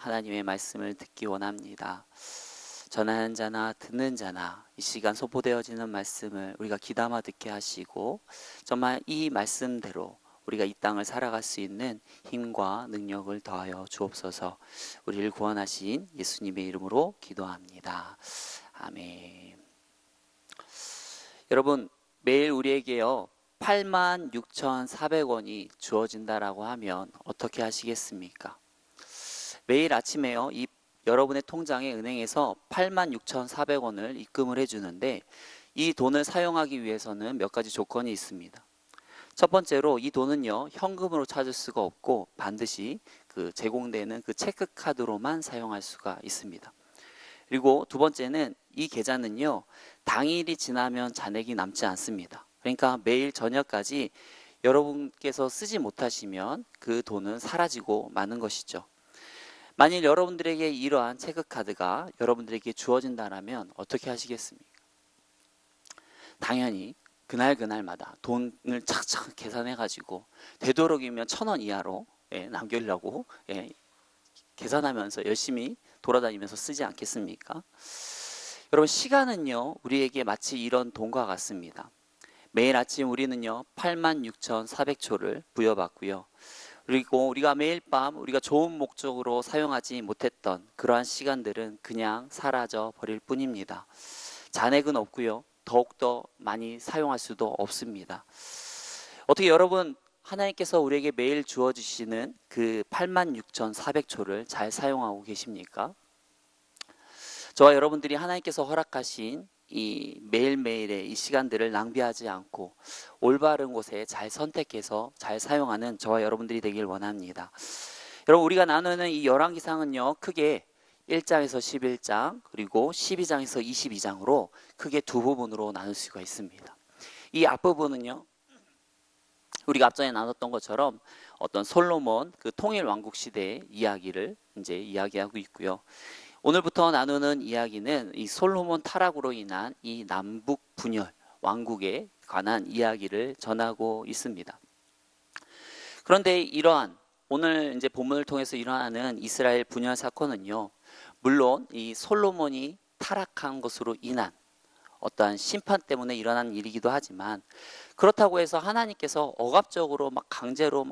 하나님의 말씀을 듣기 원합니다. 전하는 자나 듣는 자나 이 시간 소포되어지는 말씀을 우리가 귀담아 듣게 하시고 정말 이 말씀대로 우리가 이 땅을 살아갈 수 있는 힘과 능력을 더하여 주옵소서. 우리를 구원하신 예수님의 이름으로 기도합니다. 아멘. 여러분, 매일 우리에게요 86,400원이 주어진다라고 하면 어떻게 하시겠습니까? 매일 아침에요 여러분의 통장에 은행에서 86,400원을 입금을 해주는데 이 돈을 사용하기 위해서는 몇 가지 조건이 있습니다. 첫 번째로 이 돈은요 현금으로 찾을 수가 없고 반드시 제공되는 체크카드로만 사용할 수가 있습니다. 그리고 두 번째는 이 계좌는요 당일이 지나면 잔액이 남지 않습니다. 그러니까 매일 저녁까지 여러분께서 쓰지 못하시면 그 돈은 사라지고 마는 것이죠. 만일 여러분들에게 이러한 체크카드가 여러분들에게 주어진다면 어떻게 하시겠습니까? 당연히 그날마다 돈을 착착 계산해 가지고 되도록이면 1,000원 이하로 남기려고 계산하면서 열심히 돌아다니면서 쓰지 않겠습니까? 여러분, 시간은요 우리에게 마치 이런 돈과 같습니다. 매일 아침 우리는요 86,400초를 부여받고요. 그리고 우리가 매일 밤 우리가 좋은 목적으로 사용하지 못했던 그러한 시간들은 그냥 사라져 버릴 뿐입니다. 잔액은 없고요. 더욱더 많이 사용할 수도 없습니다. 어떻게 여러분 하나님께서 우리에게 매일 주어주시는 그 86,400초를 잘 사용하고 계십니까? 저와 여러분들이 하나님께서 허락하신 이 매일매일의 이 시간들을 낭비하지 않고 올바른 곳에 잘 선택해서 잘 사용하는 저와 여러분들이 되길 원합니다. 여러분, 우리가 나누는 이 열왕기상은요 크게 1장에서 11장 그리고 12장에서 22장으로 크게 두 부분으로 나눌 수가 있습니다. 이 앞부분은요 우리가 앞전에 나눴던 것처럼 어떤 솔로몬 통일 왕국 시대의 이야기를 이제 이야기하고 있고요. 오늘부터 나누는 이야기는 이 솔로몬 타락으로 인한 이 남북 분열 왕국에 관한 이야기를 전하고 있습니다. 그런데 이러한 오늘 이제 본문을 통해서 일어나는 이스라엘 분열 사건은요, 물론 이 솔로몬이 타락한 것으로 인한 어떠한 심판 때문에 일어난 일이기도 하지만 그렇다고 해서 하나님께서 억압적으로 강제로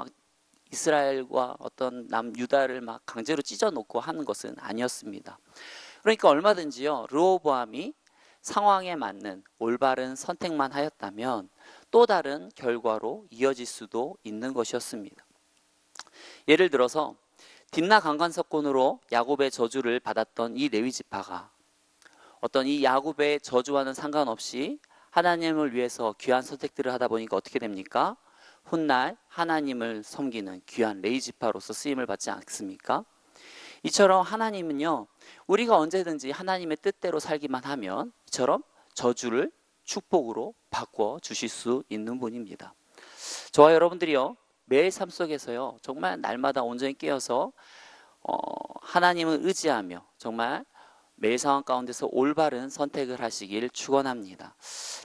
이스라엘과 어떤 남유다를 강제로 찢어놓고 하는 것은 아니었습니다. 그러니까 얼마든지요 르호보암이 상황에 맞는 올바른 선택만 하였다면 또 다른 결과로 이어질 수도 있는 것이었습니다. 예를 들어서 딥나 강간사건으로 야곱의 저주를 받았던 이 레위 지파가 어떤 이 야곱의 저주와는 상관없이 하나님을 위해서 귀한 선택들을 하다 보니까 어떻게 됩니까? 훗날 하나님을 섬기는 귀한 레위 지파로서 쓰임을 받지 않습니까? 이처럼 하나님은요 우리가 언제든지 하나님의 뜻대로 살기만 하면 이처럼 저주를 축복으로 바꿔 주실 수 있는 분입니다. 저와 여러분들이요 매일 삶 속에서요 정말 날마다 온전히 깨어서 하나님을 의지하며 정말 매일 상황 가운데서 올바른 선택을 하시길 축원합니다.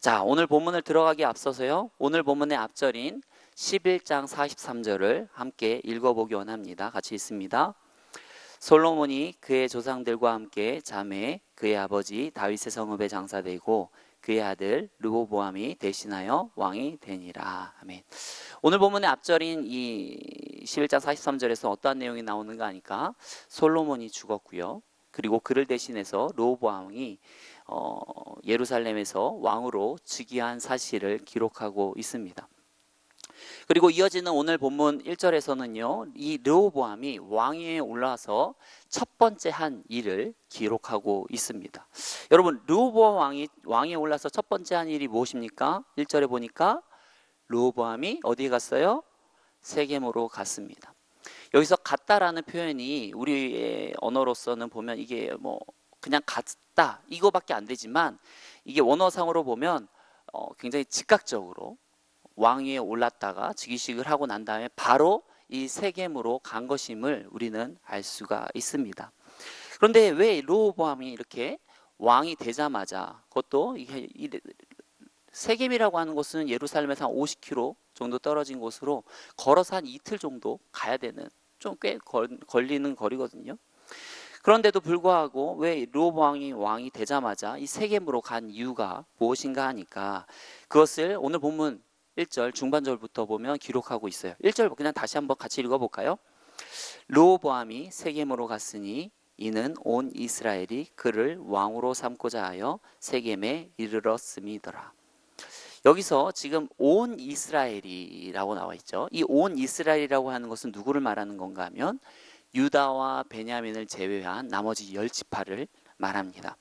자, 오늘 본문을 들어가기 앞서서요 오늘 본문의 앞절인 11장 43절을 함께 읽어보기 원합니다. 같이 읽습니다. 솔로몬이 그의 조상들과 함께 잠에 그의 아버지 다윗의 성읍에 장사되고 그의 아들 르호보암이 대신하여 왕이 되니라. 아멘. 오늘 본문의 앞절인 이 11장 43절에서 어떠한 내용이 나오는가 하니까 솔로몬이 죽었고요. 그리고 그를 대신해서 르호보암이 예루살렘에서 왕으로 즉위한 사실을 기록하고 있습니다. 그리고 이어지는 오늘 본문 1절에서는요 이 르호보암이 왕위에 올라와서 첫 번째 한 일을 기록하고 있습니다. 여러분, 르호보암 왕위에 올라서 첫 번째 한 일이 무엇입니까? 1절에 보니까 르호보암이 어디에 갔어요? 세겜으로 갔습니다. 여기서 갔다라는 표현이 우리의 언어로서는 보면 이게 그냥 갔다 이거밖에 안 되지만 이게 원어상으로 보면 굉장히 즉각적으로 왕위에 올랐다가 즉위식을 하고 난 다음에 바로 이 세겜으로 간 것임을 우리는 알 수가 있습니다. 그런데 왜 르호보암이 이렇게 왕이 되자마자 그것도 세겜이라고 하는 곳은 예루살렘에서 한 50km 정도 떨어진 곳으로 걸어서 한 이틀 정도 가야 되는 좀 꽤 걸리는 거리거든요. 그런데도 불구하고 왜 르호보암이 왕이 되자마자 이 세겜으로 간 이유가 무엇인가 하니까 그것을 오늘 본문 1절 중반절부터 보면 기록하고 있어요. 1절 그냥 다시 한번 같이 읽어볼까요? 르호보암이 세겜으로 갔으니 이는 온 이스라엘이 그를 왕으로 삼고자 하여 세겜에 이르렀음이더라. 여기서 지금 온 이스라엘이라고 나와 있죠. 이 온 이스라엘이라고 하는 것은 누구를 말하는 건가 하면 유다와 베냐민을 제외한 나머지 10지파를 말합니다.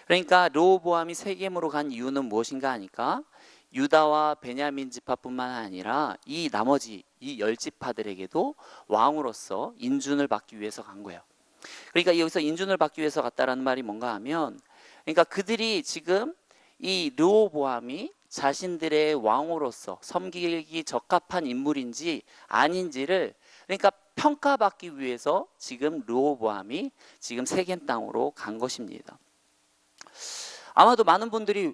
그러니까 르호보암이 세겜으로 간 이유는 무엇인가 하니까 유다와 베냐민 지파뿐만 아니라 이 나머지 이 10지파들에게도 왕으로서 인준을 받기 위해서 간 거예요. 그러니까 여기서 인준을 받기 위해서 갔다라는 말이 뭔가 하면 그러니까 그들이 지금 이 르호보암이 자신들의 왕으로서 섬기기 적합한 인물인지 아닌지를 그러니까 평가받기 위해서 지금 르호보암이 지금 세겜 땅으로 간 것입니다. 아마도 많은 분들이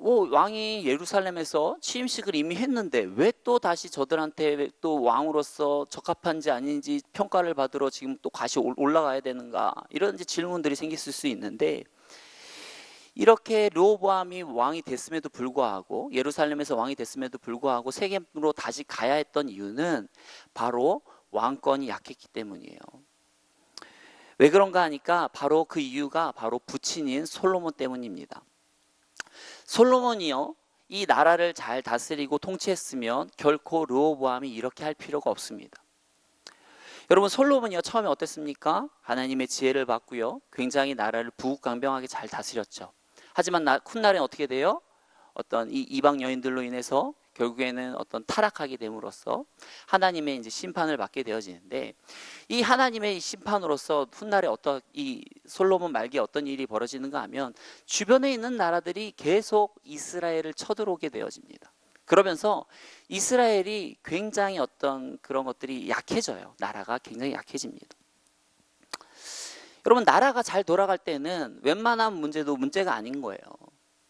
왕이 예루살렘에서 취임식을 이미 했는데 왜 또 다시 저들한테 또 왕으로서 적합한지 아닌지 평가를 받으러 지금 또 다시 올라가야 되는가 이런 질문들이 생겼을 수 있는데 이렇게 르호보암이 왕이 됐음에도 불구하고 예루살렘에서 왕이 됐음에도 불구하고 세겜으로 다시 가야 했던 이유는 바로 왕권이 약했기 때문이에요. 왜 그런가 하니까 바로 그 이유가 바로 부친인 솔로몬 때문입니다. 솔로몬이요 이 나라를 잘 다스리고 통치했으면 결코 르호보암이 이렇게 할 필요가 없습니다. 여러분 솔로몬이요 처음에 어땠습니까? 하나님의 지혜를 받고요 굉장히 나라를 부국강병하게 잘 다스렸죠. 하지만 훗날엔 어떻게 돼요? 어떤 이 이방 여인들로 인해서 결국에는 어떤 타락하게 됨으로써 하나님의 이제 심판을 받게 되어지는데 이 하나님의 심판으로서 훗날에 어떤 이 솔로몬 말기에 어떤 일이 벌어지는가 하면 주변에 있는 나라들이 계속 이스라엘을 쳐들어오게 되어집니다. 그러면서 이스라엘이 굉장히 어떤 그런 것들이 약해져요. 나라가 굉장히 약해집니다. 여러분 나라가 잘 돌아갈 때는 웬만한 문제도 문제가 아닌 거예요.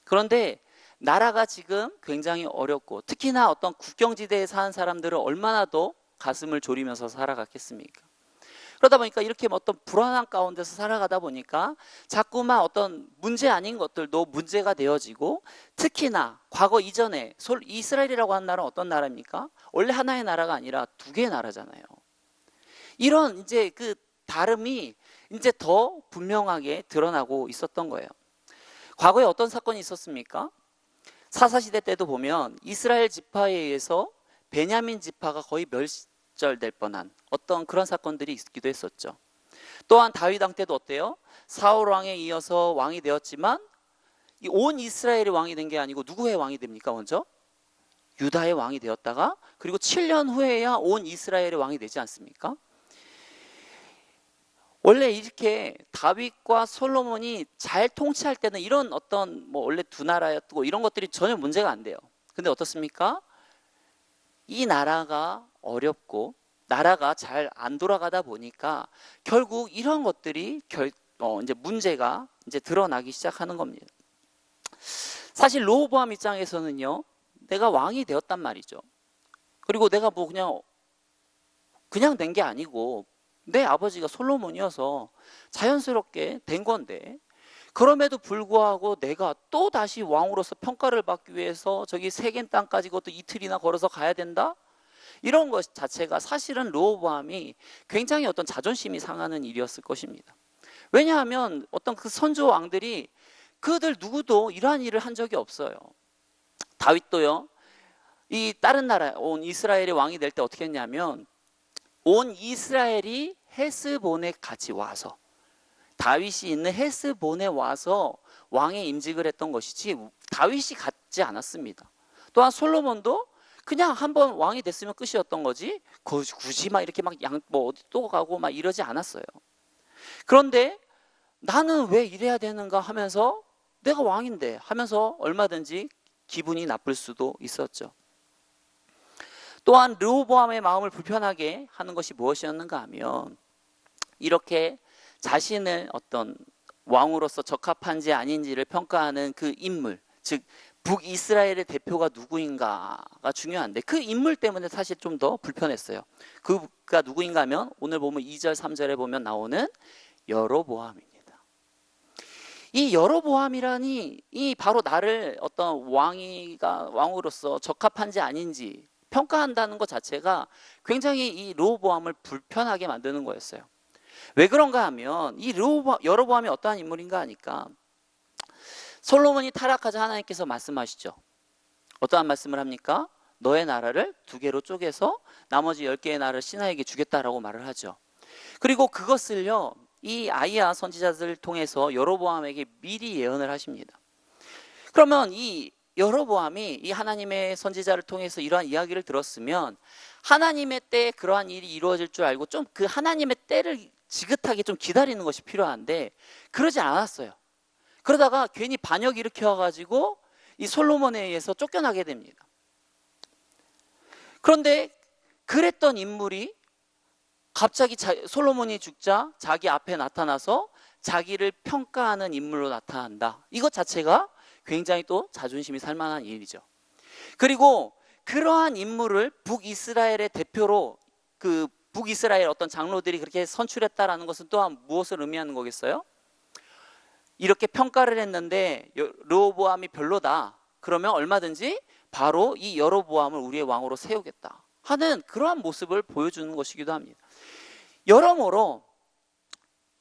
그런데 나라가 지금 굉장히 어렵고 특히나 어떤 국경지대에 사는 사람들은 얼마나 더 가슴을 졸이면서 살아갔겠습니까? 그러다 보니까 이렇게 어떤 불안한 가운데서 살아가다 보니까 자꾸만 어떤 문제 아닌 것들도 문제가 되어지고 특히나 과거 이전에 이스라엘이라고 하는 나라는 어떤 나라입니까? 원래 하나의 나라가 아니라 두 개의 나라잖아요. 이런 이제 그 다름이 이제 더 분명하게 드러나고 있었던 거예요. 과거에 어떤 사건이 있었습니까? 사사시대 때도 보면 이스라엘 지파에 의해서 베냐민 지파가 거의 멸절될 뻔한 어떤 그런 사건들이 있기도 했었죠. 또한 다윗 왕 때도 어때요? 사울 왕에 이어서 왕이 되었지만 온 이스라엘의 왕이 된 게 아니고 누구의 왕이 됩니까? 먼저 유다의 왕이 되었다가 그리고 7년 후에야 온 이스라엘의 왕이 되지 않습니까? 원래 이렇게 다윗과 솔로몬이 잘 통치할 때는 이런 어떤 원래 두 나라였고 이런 것들이 전혀 문제가 안 돼요. 근데 어떻습니까? 이 나라가 어렵고 나라가 잘 안 돌아가다 보니까 결국 이런 것들이 이제 문제가 이제 드러나기 시작하는 겁니다. 사실 르호보암 입장에서는요, 내가 왕이 되었단 말이죠. 그리고 내가 그냥 된 게 아니고 내 아버지가 솔로몬이어서 자연스럽게 된 건데 그럼에도 불구하고 내가 또 다시 왕으로서 평가를 받기 위해서 저기 세겜 땅까지 그것도 이틀이나 걸어서 가야 된다? 이런 것 자체가 사실은 르호보암이 굉장히 어떤 자존심이 상하는 일이었을 것입니다. 왜냐하면 어떤 그 선조 왕들이 그들 누구도 이러한 일을 한 적이 없어요. 다윗도요 이 다른 나라 온 이스라엘의 왕이 될 때 어떻게 했냐면 온 이스라엘이 헤스본에 같이 와서 다윗이 있는 헤스본에 와서 왕의 임직을 했던 것이지 다윗이 갖지 않았습니다. 또한 솔로몬도 그냥 한번 왕이 됐으면 끝이었던 거지 굳이 막 이렇게 어디 또 가고 막 이러지 않았어요. 그런데 나는 왜 이래야 되는가 하면서 내가 왕인데 하면서 얼마든지 기분이 나쁠 수도 있었죠. 또한 르호보암의 마음을 불편하게 하는 것이 무엇이었는가 하면 이렇게 자신을 어떤 왕으로서 적합한지 아닌지를 평가하는 그 인물, 즉 북이스라엘의 대표가 누구인가가 중요한데 그 인물 때문에 사실 좀 더 불편했어요. 그가 누구인가 하면 오늘 보면 2절 3절에 보면 나오는 여로보암입니다. 이 여로보암이라니 이 바로 나를 어떤 왕으로서 적합한지 아닌지 평가한다는 것 자체가 굉장히 이 르호보암을 불편하게 만드는 거였어요. 왜 그런가 하면 이 여로보암이 어떠한 인물인가 하니까 솔로몬이 타락하자 하나님께서 말씀하시죠. 어떠한 말씀을 합니까? 너의 나라를 2개로 쪼개서 나머지 10개의 나라를 신하에게 주겠다라고 말을 하죠. 그리고 그것을요 이 아이야 선지자들을 통해서 여로보암에게 미리 예언을 하십니다. 그러면 이 여로보암이 이 하나님의 선지자를 통해서 이러한 이야기를 들었으면 하나님의 때에 그러한 일이 이루어질 줄 알고 좀 그 하나님의 때를 지긋하게 좀 기다리는 것이 필요한데 그러지 않았어요. 그러다가 괜히 반역 일으켜가지고 이 솔로몬에 의해서 쫓겨나게 됩니다. 그런데 그랬던 인물이 갑자기 솔로몬이 죽자 자기 앞에 나타나서 자기를 평가하는 인물로 나타난다. 이것 자체가 굉장히 또 자존심이 살만한 일이죠. 그리고 그러한 인물을 북이스라엘의 대표로 그 북이스라엘 어떤 장로들이 그렇게 선출했다라는 것은 또한 무엇을 의미하는 거겠어요? 이렇게 평가를 했는데 르호보암이 별로다. 그러면 얼마든지 바로 이 여로보암을 우리의 왕으로 세우겠다 하는 그러한 모습을 보여주는 것이기도 합니다. 여러모로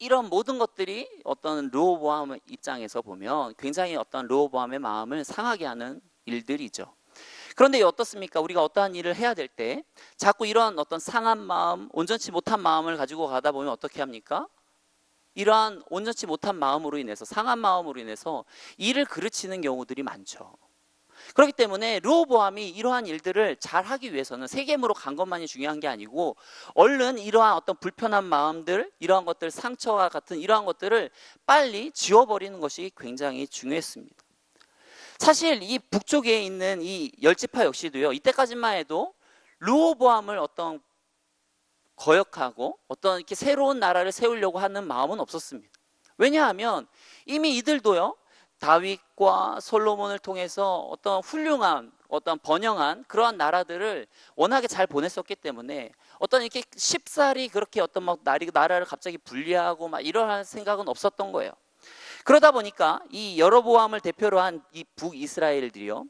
이런 모든 것들이 어떤 르호보암 입장에서 보면 굉장히 어떤 르호보암의 마음을 상하게 하는 일들이죠. 그런데 어떻습니까? 우리가 어떠한 일을 해야 될 때 자꾸 이런 어떤 상한 마음, 온전치 못한 마음을 가지고 가다 보면 어떻게 합니까? 이러한 온전치 못한 마음으로 인해서, 상한 마음으로 인해서 일을 그르치는 경우들이 많죠. 그렇기 때문에 르호보암이 이러한 일들을 잘 하기 위해서는 세겜으로 간 것만이 중요한 게 아니고 얼른 이러한 어떤 불편한 마음들, 이러한 것들, 상처와 같은 이러한 것들을 빨리 지워버리는 것이 굉장히 중요했습니다. 사실 이 북쪽에 있는 이 10지파 역시도요, 이때까지만 해도 르호보암을 어떤 거역하고 어떤 이렇게 새로운 나라를 세우려고 하는 마음은 없었습니다. 왜냐하면 이미 이들도요, 다윗과 솔로몬을 통해서 어떤 훌륭한 어떤 번영한 그러한 나라들을 워낙에 잘 보냈었기 때문에 어떤 이렇게 쉽사리 그렇게 어떤 막 나라를 갑자기 분리하고 막 이러한 생각은 없었던 거예요. 그러다 보니까 이 여로보암을 대표로 한 이 북이스라엘들이요,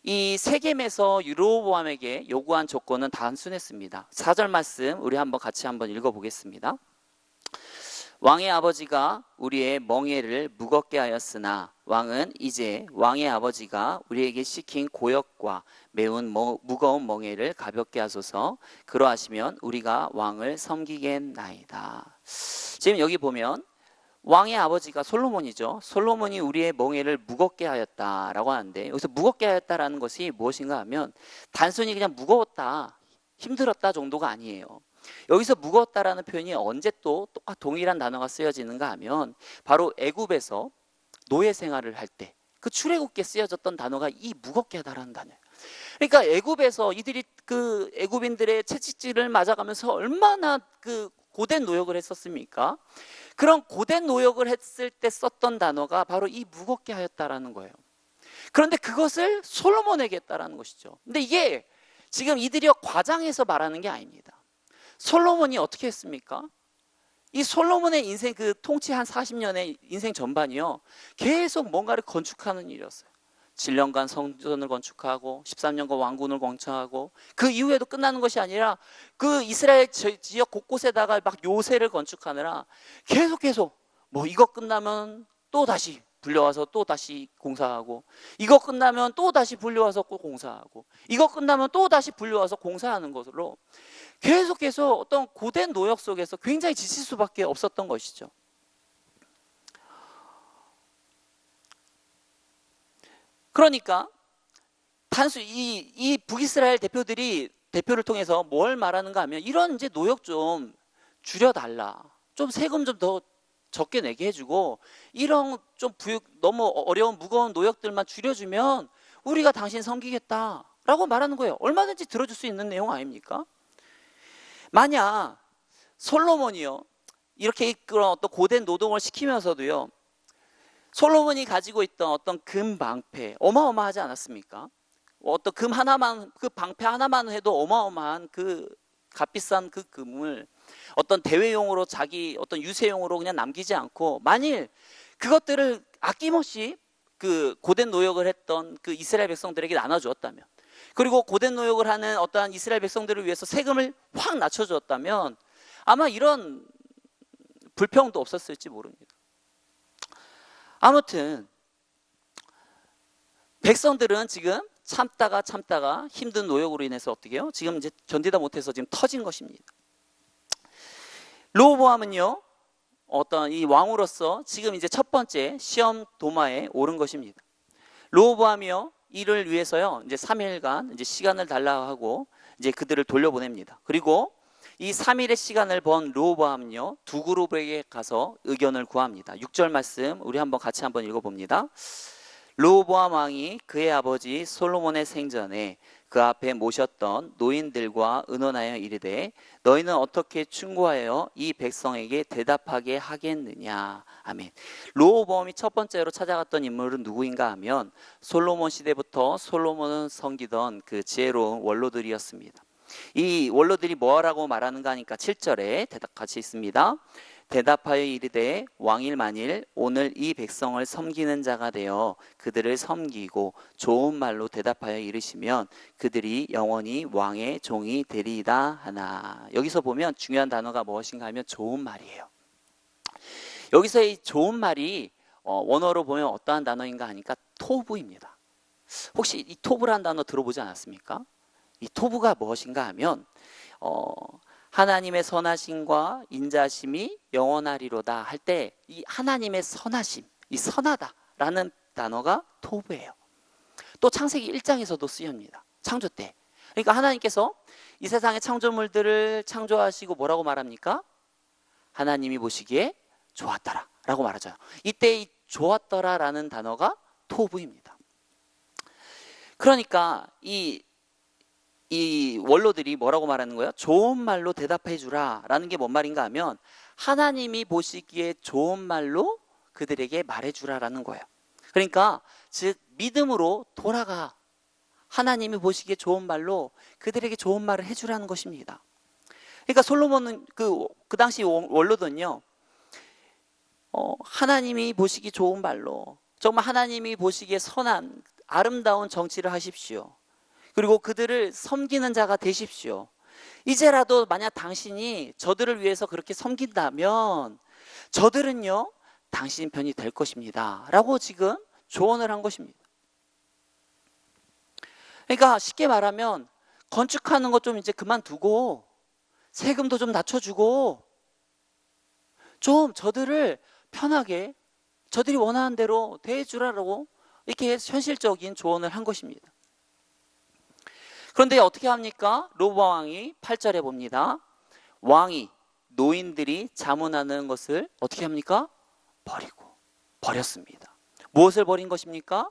이 세겜에서 르호보암에게 요구한 조건은 단순했습니다. 4절 말씀 우리 한번 같이 한번 읽어보겠습니다. 왕의 아버지가 우리의 멍에를 무겁게 하였으나 왕은 이제 왕의 아버지가 우리에게 시킨 고역과 매운 무거운 멍에를 가볍게 하소서. 그러하시면 우리가 왕을 섬기겠나이다. 지금 여기 보면 왕의 아버지가 솔로몬이죠. 솔로몬이 우리의 멍에를 무겁게 하였다라고 하는데, 여기서 무겁게 하였다라는 것이 무엇인가 하면 단순히 그냥 무거웠다, 힘들었다 정도가 아니에요. 여기서 무거웠다라는 표현이 언제 또 동일한 단어가 쓰여지는가 하면 바로 애굽에서 노예 생활을 할 때 그 출애굽기에 쓰여졌던 단어가 이 무겁게 하다라는 단어예요. 그러니까 애굽에서 이들이 그 애굽인들의 채찍질을 맞아가면서 얼마나 그 고된 노역을 했었습니까? 그런 고된 노역을 했을 때 썼던 단어가 바로 이 무겁게 하였다라는 거예요. 그런데 그것을 솔로몬에게 했다라는 것이죠. 근데 이게 지금 이들이 과장해서 말하는 게 아닙니다. 솔로몬이 어떻게 했습니까? 이 솔로몬의 인생, 그 통치 한 40년의 인생 전반이요, 계속 뭔가를 건축하는 일이었어요. 7년간 성전을 건축하고 13년간 왕궁을 건축하고 그 이후에도 끝나는 것이 아니라 그 이스라엘 지역 곳곳에다가 막 요새를 건축하느라 계속 뭐 이거 끝나면 또 다시 불려와서 또 다시 공사하고, 이거 끝나면 또 다시 불려와서 또 공사하고, 이거 끝나면 또 다시 불려와서 공사하는 것으로 계속해서 어떤 고된 노역 속에서 굉장히 지칠 수밖에 없었던 것이죠. 그러니까 단순히 이 북이스라엘 대표를 통해서 뭘 말하는가 하면 이런 이제 노역 좀 줄여달라, 좀 세금 좀 더 적게 내게 해주고 이런 좀 너무 어려운 무거운 노역들만 줄여주면 우리가 당신 섬기겠다라고 말하는 거예요. 얼마든지 들어줄 수 있는 내용 아닙니까? 만약 솔로몬이요, 이렇게 그런 어떤 고된 노동을 시키면서도요, 솔로몬이 가지고 있던 어떤 금 방패 어마어마하지 않았습니까? 어떤 금 하나만, 그 방패 하나만 해도 어마어마한 그 값비싼 그 금을 어떤 대회용으로, 자기 어떤 유세용으로 그냥 남기지 않고, 만일 그것들을 아낌없이 그 고된 노역을 했던 그 이스라엘 백성들에게 나눠주었다면, 그리고 고된 노역을 하는 어떠한 이스라엘 백성들을 위해서 세금을 확 낮춰주었다면 아마 이런 불평도 없었을지 모릅니다. 아무튼 백성들은 지금 참다가 힘든 노역으로 인해서 어떻게 해요? 지금 이제 견디다 못해서 지금 터진 것입니다. 르호보암은요, 어떤 이 왕으로서 지금 이제 첫 번째 시험 도마에 오른 것입니다. 르호보암이요, 이를 위해서요, 이제 3일간 이제 시간을 달라 하고 이제 그들을 돌려보냅니다. 그리고 이 3일의 시간을 번 르호보암은요, 두 그룹에게 가서 의견을 구합니다. 6절 말씀 우리 한번 같이 한번 읽어봅니다. 르호보암 왕이 그의 아버지 솔로몬의 생전에 그 앞에 모셨던 노인들과 의논하여 이르되 너희는 어떻게 충고하여 이 백성에게 대답하게 하겠느냐. 아멘. 르호보암이 첫 번째로 찾아갔던 인물은 누구인가 하면 솔로몬 시대부터 솔로몬은 섬기던 그 지혜로운 원로들이었습니다. 이 원로들이 뭐라고 말하는가 하니까 7절에 대답 같이 있습니다. 대답하여 이르되 왕일 만일 오늘 이 백성을 섬기는 자가 되어 그들을 섬기고 좋은 말로 대답하여 이르시면 그들이 영원히 왕의 종이 되리이다 하나. 여기서 보면 중요한 단어가 무엇인가 하면 좋은 말이에요. 여기서 이 좋은 말이 원어로 보면 어떠한 단어인가 하니까 토부입니다. 혹시 이 토부라는 단어 들어보지 않았습니까? 이 토부가 무엇인가 하면 하나님의 선하심과 인자심이 영원하리로다 할 때 이 하나님의 선하심, 이 선하다라는 단어가 토부예요. 또 창세기 1장에서도 쓰입니다. 창조 때. 그러니까 하나님께서 이 세상의 창조물들을 창조하시고 뭐라고 말합니까? 하나님이 보시기에 좋았더라 라고 말하죠. 이때 이 좋았더라라는 단어가 토부입니다. 그러니까 이 원로들이 뭐라고 말하는 거예요? 좋은 말로 대답해 주라 라는 게 뭔 말인가 하면 하나님이 보시기에 좋은 말로 그들에게 말해 주라라는 거예요. 그러니까 즉 믿음으로 돌아가, 하나님이 보시기에 좋은 말로 그들에게 좋은 말을 해주라는 것입니다. 그러니까 솔로몬은 그 당시 원로들은요, 하나님이 보시기 좋은 말로 정말 하나님이 보시기에 선한 아름다운 정치를 하십시오. 그리고 그들을 섬기는 자가 되십시오. 이제라도 만약 당신이 저들을 위해서 그렇게 섬긴다면 저들은요 당신 편이 될 것입니다 라고 지금 조언을 한 것입니다. 그러니까 쉽게 말하면 건축하는 것 좀 이제 그만두고 세금도 좀 낮춰주고 좀 저들을 편하게 저들이 원하는 대로 대해주라고 이렇게 현실적인 조언을 한 것입니다. 그런데 어떻게 합니까? 르호보암 왕이 8절에 봅니다. 왕이 노인들이 자문하는 것을 어떻게 합니까? 버렸습니다. 무엇을 버린 것입니까?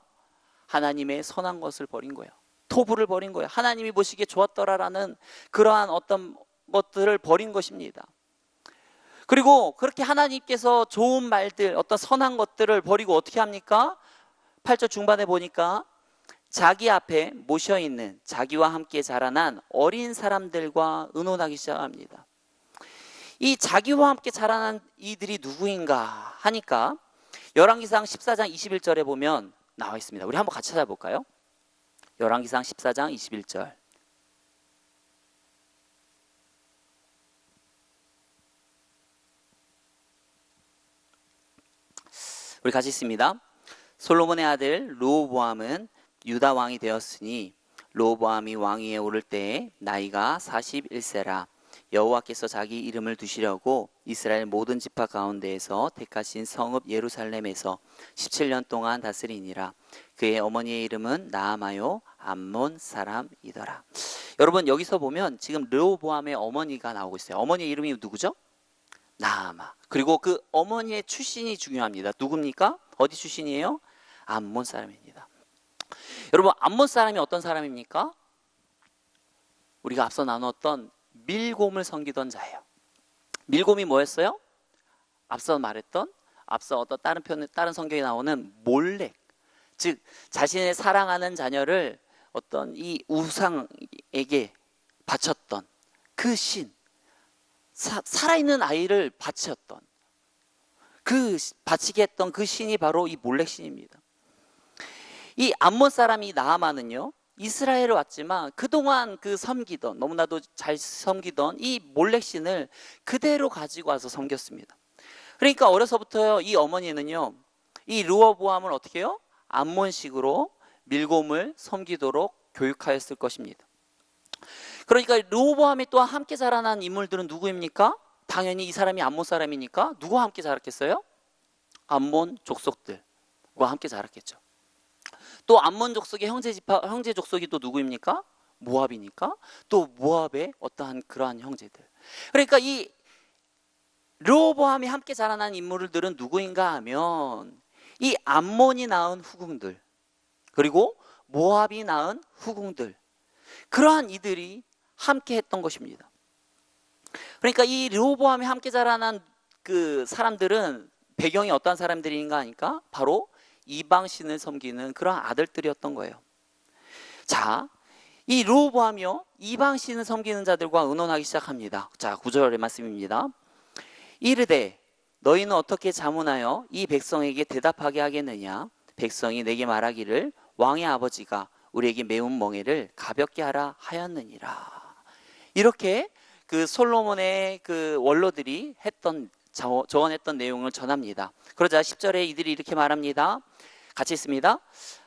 하나님의 선한 것을 버린 거예요. 토부를 버린 거예요. 하나님이 보시기에 좋았더라라는 그러한 어떤 것들을 버린 것입니다. 그리고 그렇게 하나님께서 좋은 말들, 어떤 선한 것들을 버리고 어떻게 합니까? 8절 중반에 보니까 자기 앞에 모셔있는 자기와 함께 자라난 어린 사람들과 의논하기 시작합니다. 이 자기와 함께 자라난 이들이 누구인가 하니까 열왕기상 14장 21절에 보면 나와 있습니다. 우리 한번 같이 찾아볼까요? 열왕기상 14장 21절. 우리 같이 있습니다. 솔로몬의 아들 르호보암은 유다 왕이 되었으니 르호보암이 왕위에 오를 때에 나이가 41세라. 여호와께서 자기 이름을 두시려고 이스라엘 모든 지파 가운데에서 택하신 성읍 예루살렘에서 17년 동안 다스리니라. 그의 어머니의 이름은 나아마요 암몬 사람이더라. 여러분 여기서 보면 지금 르호보암의 어머니가 나오고 있어요. 어머니의 이름이 누구죠? 나아마. 그리고 그 어머니의 출신이 중요합니다. 누굽니까? 어디 출신이에요? 암몬 사람입니다. 여러분 암몬 사람이 어떤 사람입니까? 우리가 앞서 나눴던 밀곰을 섬기던 자예요. 밀곰이 뭐였어요? 앞서 말했던 앞서 어떤 다른 성경에 나오는 몰렉, 즉 자신의 사랑하는 자녀를 어떤 이 우상에게 바쳤던 그 신, 살아있는 아이를 바쳤던 바치게 했던 그 신이 바로 이 몰렉 신입니다. 이 암몬 사람이 나아만은요, 이스라엘에 왔지만 그동안 섬기던, 너무나도 잘 섬기던 이 몰렉 신을 그대로 가지고 와서 섬겼습니다. 그러니까 어려서부터 이 어머니는요, 이 르호보암을 어떻게 해요? 암몬식으로 밀곰을 섬기도록 교육하였을 것입니다. 그러니까 르호보암이 또한 함께 자라난 인물들은 누구입니까? 당연히 이 사람이 암몬 사람이니까 누구와 함께 자랐겠어요? 암몬 족속들과 함께 자랐겠죠. 또 암몬 족속의 형제 족속이 또 누구입니까? 모압이니까 또 모압의 어떠한 그러한 형제들. 그러니까 이 르호보암이 함께 자라난 인물들은 누구인가 하면 이 암몬이 낳은 후궁들, 그리고 모압이 낳은 후궁들, 그러한 이들이 함께 했던 것입니다. 그러니까 이 르호보암이 함께 자라난 그 사람들은 배경이 어떠한 사람들인가 하니까 바로 이방신을 섬기는 그런 아들들이었던 거예요. 자, 이 르호보암이요, 이방신을 섬기는 자들과 의논하기 시작합니다. 자, 9절의 말씀입니다. 이르되 너희는 어떻게 자문하여 이 백성에게 대답하게 하겠느냐? 백성이 내게 말하기를 왕의 아버지가 우리에게 매운 멍에를 가볍게 하라 하였느니라. 이렇게 그 솔로몬의 그 원로들이 조언했던 내용을 전합니다. 그러자 10절에 이들이 이렇게 말합니다. 같이 있습니다.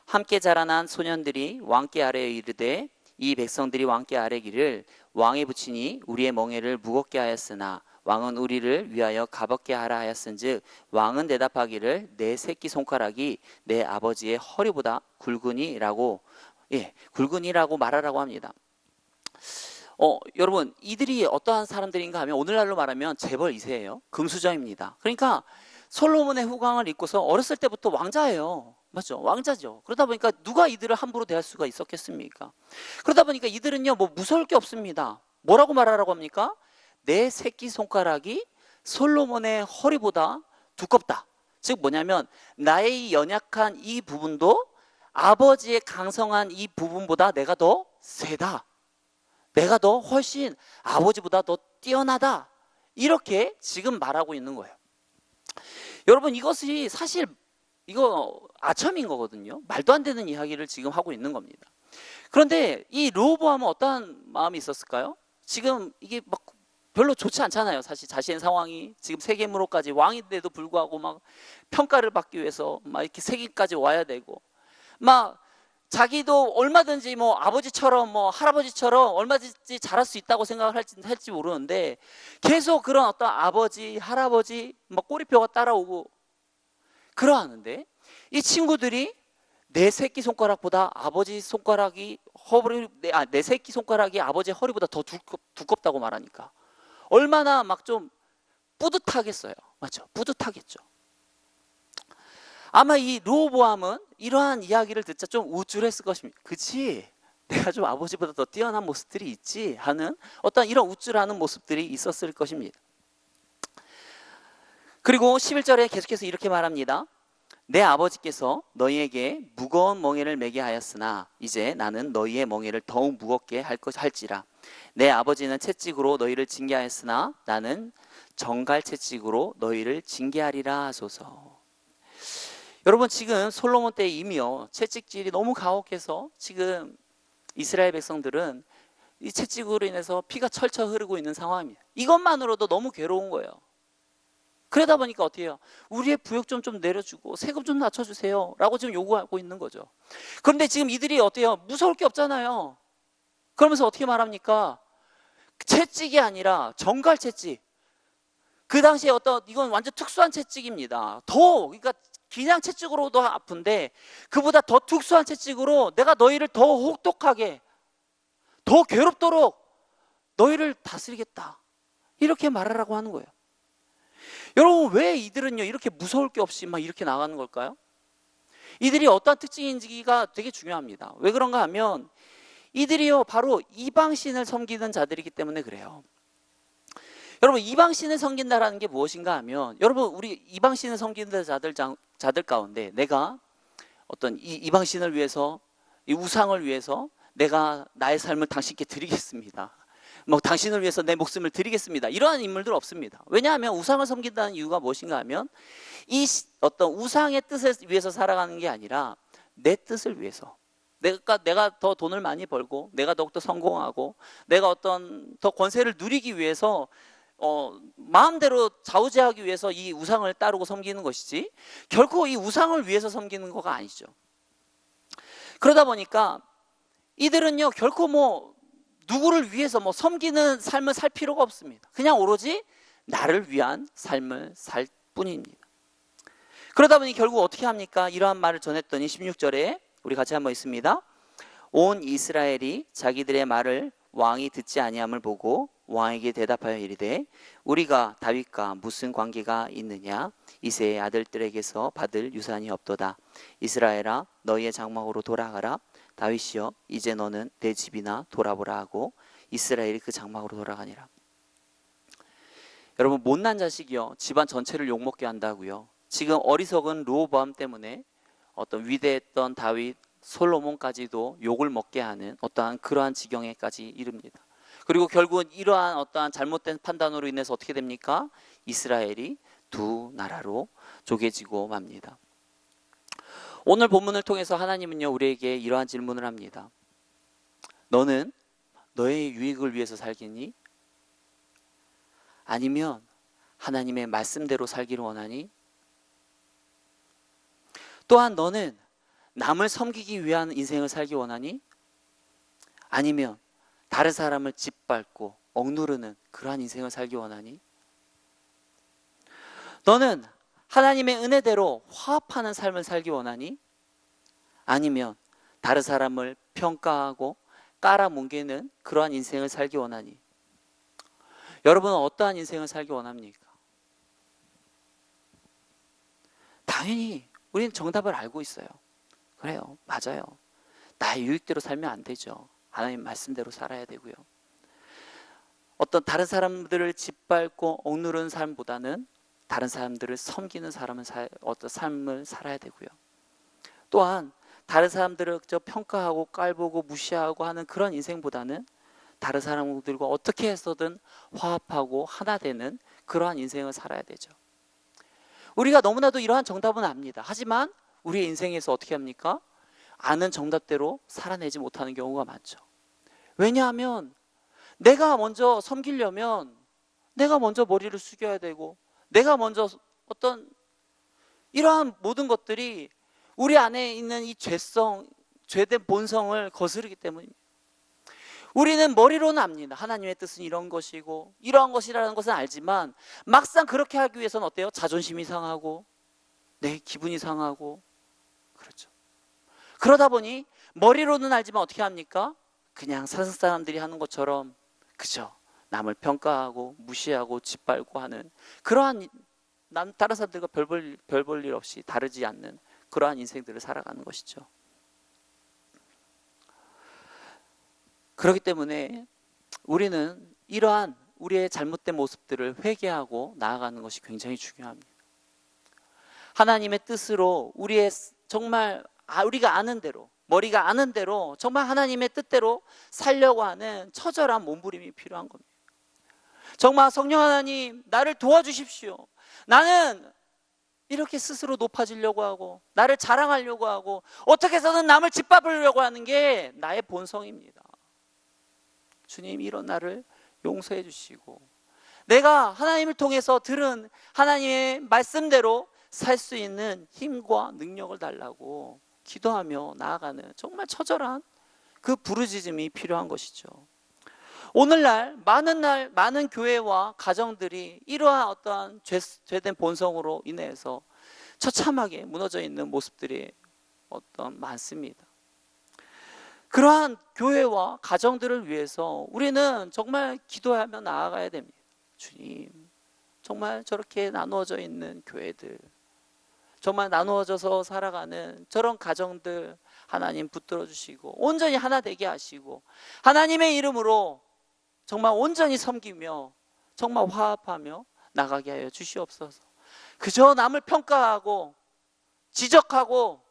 함께 자라난 소년들이 왕께 아뢰어 이르되 이 백성들이 왕께 아뢰기를 왕의 부친이 우리의 멍에를 무겁게 하였으나 왕은 우리를 위하여 가볍게 하라 하였은즉 왕은 대답하기를 내 새끼 손가락이 내 아버지의 허리보다 굵으니라고 말하라고 합니다. 여러분, 이들이 어떠한 사람들인가 하면 오늘날로 말하면 재벌 2세예요. 금수저입니다. 그러니까 솔로몬의 후광을 입고서 어렸을 때부터 왕자예요. 맞죠? 왕자죠. 그러다 보니까 누가 이들을 함부로 대할 수가 있었겠습니까? 그러다 보니까 이들은요, 뭐 무서울 게 없습니다. 뭐라고 말하라고 합니까? 내 새끼 손가락이 솔로몬의 허리보다 두껍다. 즉 뭐냐면 나의 연약한 이 부분도 아버지의 강성한 이 부분보다 내가 더 세다. 내가 더 훨씬 아버지보다 더 뛰어나다. 이렇게 지금 말하고 있는 거예요. 여러분, 이것이 사실 이거 아첨인 거거든요. 말도 안 되는 이야기를 지금 하고 있는 겁니다. 그런데 이 르호보암은 어떠한 마음이 있었을까요? 지금 이게 막 별로 좋지 않잖아요. 사실 자신의 상황이 지금 세계무로까지 왕인데도 불구하고 막 평가를 받기 위해서 막 이렇게 세계까지 와야 되고, 막 자기도 얼마든지 뭐 아버지처럼 뭐 할아버지처럼 얼마든지 잘할 수 있다고 생각을 할지 모르는데 계속 그런 어떤 아버지, 할아버지 막 꼬리표가 따라오고 그러하는데 이 친구들이 내 새끼 손가락보다 아버지 손가락이 내 새끼 손가락이 아버지 허리보다 더 두껍다고 말하니까 얼마나 막 좀 뿌듯하겠어요. 맞죠? 뿌듯하겠죠. 아마 이 르호보암은 이러한 이야기를 듣자 좀 우쭐했을 것입니다. 그치? 내가 좀 아버지보다 더 뛰어난 모습들이 있지 하는 어떤 이런 우쭐하는 모습들이 있었을 것입니다. 그리고 11절에 계속해서 이렇게 말합니다. 내 아버지께서 너희에게 무거운 멍에를 매게 하였으나 이제 나는 너희의 멍에를 더욱 무겁게 할지라. 내 아버지는 채찍으로 너희를 징계하였으나 나는 정갈 채찍으로 너희를 징계하리라 하소서. 여러분, 지금 솔로몬 때 이미요 채찍질이 너무 가혹해서 지금 이스라엘 백성들은 이 채찍으로 인해서 피가 철철 흐르고 있는 상황입니다. 이것만으로도 너무 괴로운 거예요. 그러다 보니까 어떻게 해요? 우리의 부역 좀 내려주고 세금 좀 낮춰주세요 라고 지금 요구하고 있는 거죠. 그런데 지금 이들이 어때요? 무서울 게 없잖아요. 그러면서 어떻게 말합니까? 채찍이 아니라 정갈 채찍. 그 당시에 이건 완전 특수한 채찍입니다. 그러니까 그냥 채찍으로도 아픈데 그보다 더 특수한 채찍으로 내가 너희를 더 혹독하게, 더 괴롭도록 너희를 다스리겠다. 이렇게 말하라고 하는 거예요. 여러분, 왜 이들은요 이렇게 무서울 게 없이 막 이렇게 나가는 걸까요? 이들이 어떤 특징인지가 되게 중요합니다. 왜 그런가 하면 이들이요 바로 이방신을 섬기는 자들이기 때문에 그래요. 여러분, 이방신을 섬긴다라는 게 무엇인가 하면, 여러분, 우리 이방신을 섬기는 자들 가운데 내가 어떤 이 이방신을 위해서, 이 우상을 위해서 내가 나의 삶을 당신께 드리겠습니다, 뭐 당신을 위해서 내 목숨을 드리겠습니다, 이러한 인물들 없습니다. 왜냐하면 우상을 섬긴다는 이유가 무엇인가 하면 이 어떤 우상의 뜻을 위해서 살아가는 게 아니라 내 뜻을 위해서, 내가 더 돈을 많이 벌고 내가 더욱더 성공하고 내가 어떤 더 권세를 누리기 위해서 마음대로 좌우지하기 위해서 이 우상을 따르고 섬기는 것이지, 결코 이 우상을 위해서 섬기는 거가 아니죠. 그러다 보니까 이들은요, 결코 뭐 누구를 위해서 뭐 섬기는 삶을 살 필요가 없습니다. 그냥 오로지 나를 위한 삶을 살 뿐입니다. 그러다 보니 결국 어떻게 합니까? 이러한 말을 전했더니 16절에 우리 같이 한번 있습니다. 온 이스라엘이 자기들의 말을 왕이 듣지 아니함을 보고 왕에게 대답하여 이르되 우리가 다윗과 무슨 관계가 있느냐? 이새의 아들들에게서 받을 유산이 없도다. 이스라엘아, 너희의 장막으로 돌아가라. 다윗이여, 이제 너는 내 집이나 돌아보라 하고 이스라엘이 그 장막으로 돌아가니라. 여러분, 못난 자식이요, 집안 전체를 욕먹게 한다고요. 지금 어리석은 르호보암 때문에 어떤 위대했던 다윗, 솔로몬까지도 욕을 먹게 하는 어떠한 그러한 지경에까지 이릅니다. 그리고 결국은 이러한 어떠한 잘못된 판단으로 인해서 어떻게 됩니까? 이스라엘이 두 나라로 쪼개지고 맙니다. 오늘 본문을 통해서 하나님은요, 우리에게 이러한 질문을 합니다. 너는 너의 유익을 위해서 살겠니? 아니면 하나님의 말씀대로 살기를 원하니? 또한 너는 남을 섬기기 위한 인생을 살기 원하니? 아니면 다른 사람을 짓밟고 억누르는 그러한 인생을 살기 원하니? 너는 하나님의 은혜대로 화합하는 삶을 살기 원하니? 아니면 다른 사람을 평가하고 깔아뭉개는 그러한 인생을 살기 원하니? 여러분은 어떠한 인생을 살기 원합니까? 당연히 우리는 정답을 알고 있어요. 그래요, 맞아요. 나의 유익대로 살면 안 되죠. 하나님 말씀대로 살아야 되고요. 어떤 다른 사람들을 짓밟고 억누르는 삶보다는 다른 사람들을 섬기는 어떤 삶을 살아야 되고요. 또한 다른 사람들을 평가하고 깔보고 무시하고 하는 그런 인생보다는 다른 사람들과 어떻게 해서든 화합하고 하나 되는 그러한 인생을 살아야 되죠. 우리가 너무나도 이러한 정답은 압니다. 하지만 우리의 인생에서 어떻게 합니까? 아는 정답대로 살아내지 못하는 경우가 많죠. 왜냐하면 내가 먼저 섬기려면 내가 먼저 머리를 숙여야 되고, 내가 먼저 어떤 이러한 모든 것들이 우리 안에 있는 이 죄된 본성을 거스르기 때문입니다. 우리는 머리로는 압니다. 하나님의 뜻은 이런 것이고 이러한 것이라는 것은 알지만 막상 그렇게 하기 위해서는 어때요? 자존심이 상하고 내 기분이 상하고, 그렇죠. 그러다 보니 머리로는 알지만 어떻게 합니까? 그냥 세상 사람들이 하는 것처럼 그죠? 남을 평가하고 무시하고 짓밟고 하는 그러한, 다른 사람들과 별 볼 일 없이 다르지 않는 그러한 인생들을 살아가는 것이죠. 그렇기 때문에 우리는 이러한 우리의 잘못된 모습들을 회개하고 나아가는 것이 굉장히 중요합니다. 하나님의 뜻으로 정말 우리가 아는 대로, 머리가 아는 대로 정말 하나님의 뜻대로 살려고 하는 처절한 몸부림이 필요한 겁니다. 정말 성령 하나님, 나를 도와주십시오. 나는 이렇게 스스로 높아지려고 하고 나를 자랑하려고 하고 어떻게 해서든 남을 짓밟으려고 하는 게 나의 본성입니다. 주님, 이런 나를 용서해 주시고 내가 하나님을 통해서 들은 하나님의 말씀대로 살 수 있는 힘과 능력을 달라고 기도하며 나아가는 정말 처절한 그 부르짖음이 필요한 것이죠. 오늘날 많은 교회와 가정들이 이러한 어떠한 죄된 본성으로 인해서 처참하게 무너져 있는 모습들이 많습니다. 그러한 교회와 가정들을 위해서 우리는 정말 기도하며 나아가야 됩니다. 주님, 정말 저렇게 나누어져 있는 교회들, 정말 나누어져서 살아가는 저런 가정들 하나님 붙들어 주시고 온전히 하나 되게 하시고 하나님의 이름으로 정말 온전히 섬기며 정말 화합하며 나가게 하여 주시옵소서. 그저 남을 평가하고 지적하고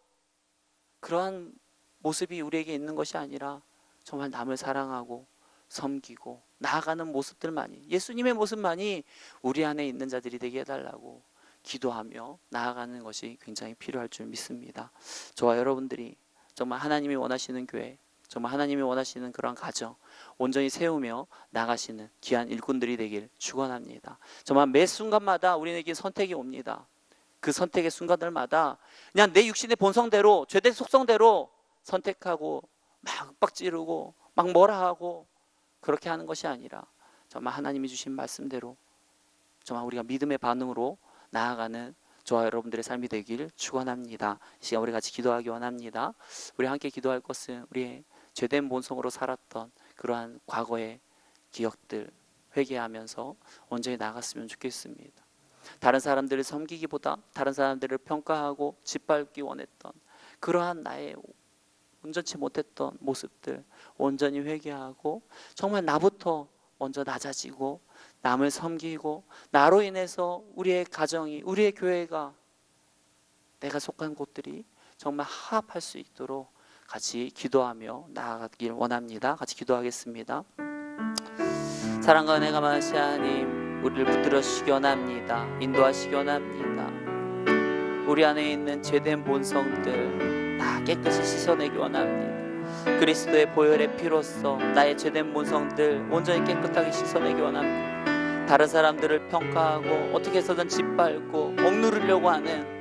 그러한 모습이 우리에게 있는 것이 아니라 정말 남을 사랑하고 섬기고 나아가는 모습들만이, 예수님의 모습만이 우리 안에 있는 자들이 되게 해달라고 기도하며 나아가는 것이 굉장히 필요할 줄 믿습니다. 저와 여러분들이 정말 하나님이 원하시는 교회, 정말 하나님이 원하시는 그런 가정 온전히 세우며 나가시는 귀한 일꾼들이 되길 축원합니다. 정말 매 순간마다 우리에게 선택이 옵니다. 그 선택의 순간들마다 그냥 내 육신의 본성대로, 죄된 속성대로 선택하고 막 윽박지르고 막 뭐라 하고 그렇게 하는 것이 아니라 정말 하나님이 주신 말씀대로 정말 우리가 믿음의 반응으로 나아가는 저와 여러분들의 삶이 되길 축원합니다. 이 시간 우리 같이 기도하기 원합니다. 우리 함께 기도할 것은 우리의 죄된 본성으로 살았던 그러한 과거의 기억들 회개하면서 온전히 나갔으면 좋겠습니다. 다른 사람들을 섬기기보다 다른 사람들을 평가하고 짓밟기 원했던 그러한 나의 온전치 못했던 모습들 온전히 회개하고 정말 나부터 먼저 낮아지고 남을 섬기고 나로 인해서 우리의 가정이, 우리의 교회가, 내가 속한 곳들이 정말 화합할 수 있도록 같이 기도하며 나아가길 원합니다. 같이 기도하겠습니다. 사랑과 은혜가 많으신 하나님, 우리를 붙들어 주시기 원합니다. 인도하시기 원합니다. 우리 안에 있는 죄된 본성들 다 깨끗이 씻어내기 원합니다. 그리스도의 보혈의 피로써 나의 죄된 본성들 온전히 깨끗하게 씻어내기 원합니다. 다른 사람들을 평가하고 어떻게 해서든 짓밟고 억누르려고 하는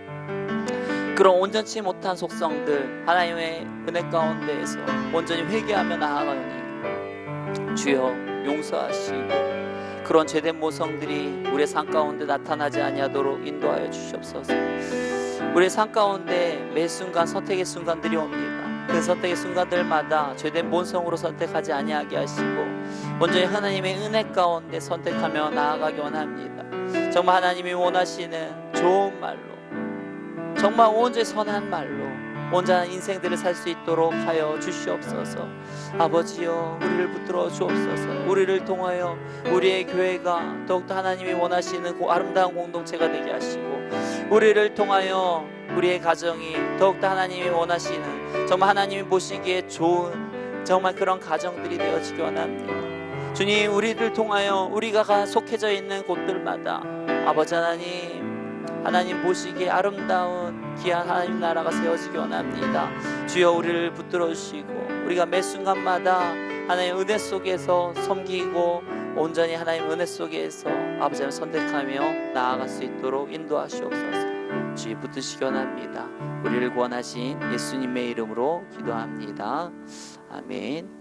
그런 온전치 못한 속성들 하나님의 은혜 가운데에서 온전히 회개하며 나아가니 주여 용서하시고 그런 죄된 모성들이 우리의 삶 가운데 나타나지 아니하도록 인도하여 주시옵소서. 우리의 삶 가운데 매 순간 선택의 순간들이 옵니다. 그 선택의 순간들마다 죄된 본성으로 선택하지 아니하게 하시고 온전히 하나님의 은혜 가운데 선택하며 나아가기 원합니다. 정말 하나님이 원하시는 좋은 말로, 정말 온전히 선한 말로 온전한 인생들을 살 수 있도록 하여 주시옵소서. 아버지여, 우리를 붙들어 주옵소서. 우리를 통하여 우리의 교회가 더욱더 하나님이 원하시는 아름다운 공동체가 되게 하시고 우리를 통하여 우리의 가정이 더욱더 하나님이 원하시는 정말 하나님이 보시기에 좋은 정말 그런 가정들이 되어지기 원합니다. 주님, 우리를 통하여 우리가 속해져 있는 곳들마다 아버지 하나님 보시기에 아름다운 귀한 하나님 나라가 세워지기 원합니다. 주여, 우리를 붙들어 주시고 우리가 매 순간마다 하나님 은혜 속에서 섬기고 온전히 하나님 은혜 속에서 아버지를 선택하며 나아갈 수 있도록 인도하시옵소서. 주의 붙드시기 원합니다. 우리를 구원하신 예수님의 이름으로 기도합니다. 아멘.